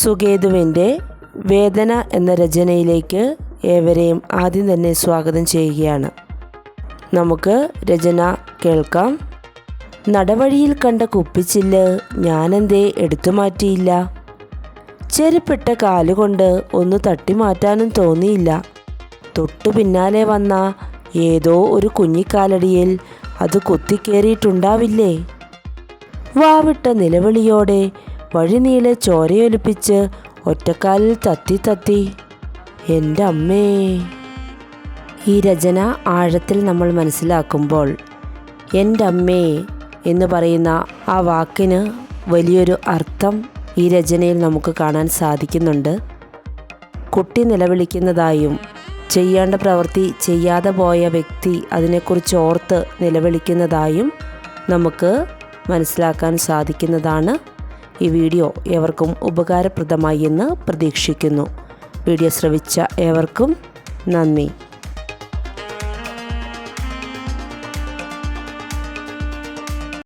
സുകേതുവിൻ്റെ വേദന എന്ന രചനയിലേക്ക് ഏവരെയും ആദ്യം തന്നെ സ്വാഗതം ചെയ്യുകയാണ്. നമുക്ക് രചന കേൾക്കാം. നടവഴിയിൽ കണ്ട കുപ്പിച്ചില്ല് ഞാനെന്തേ എടുത്തു മാറ്റിയില്ല. ചെരുപ്പിട്ട കാലുകൊണ്ട് ഒന്ന് തട്ടി മാറ്റാനും തോന്നിയില്ല. തൊട്ടു പിന്നാലെ വന്ന ഏതോ ഒരു കുഞ്ഞിക്കാലടിയിൽ അത് കുത്തിക്കേറിയിട്ടുണ്ടാവില്ലേ. വാവിട്ട നിലവിളിയോടെ വഴിനീളെ ചോരയൊലിപ്പിച്ച് ഒറ്റക്കാലിൽ തത്തി. എൻ്റെ അമ്മേ. ഈ രചന ആഴത്തിൽ നമ്മൾ മനസ്സിലാക്കുമ്പോൾ എൻ്റെ അമ്മേ എന്ന് പറയുന്ന ആ വാക്കിന് വലിയൊരു അർത്ഥം ഈ രചനയിൽ നമുക്ക് കാണാൻ സാധിക്കുന്നുണ്ട്. കുട്ടി നിലവിളിക്കുന്നതായും ചെയ്യേണ്ട പ്രവൃത്തി ചെയ്യാതെ പോയ വ്യക്തി അതിനെക്കുറിച്ച് ഓർത്ത് നിലവിളിക്കുന്നതായും നമുക്ക് മനസ്സിലാക്കാൻ സാധിക്കുന്നതാണ്. ഈ വീഡിയോ ഏവർക്കും ഉപകാരപ്രദമായി എന്ന് പ്രതീക്ഷിക്കുന്നു. വീഡിയോ ശ്രവിച്ച ഏവർക്കും നന്ദി.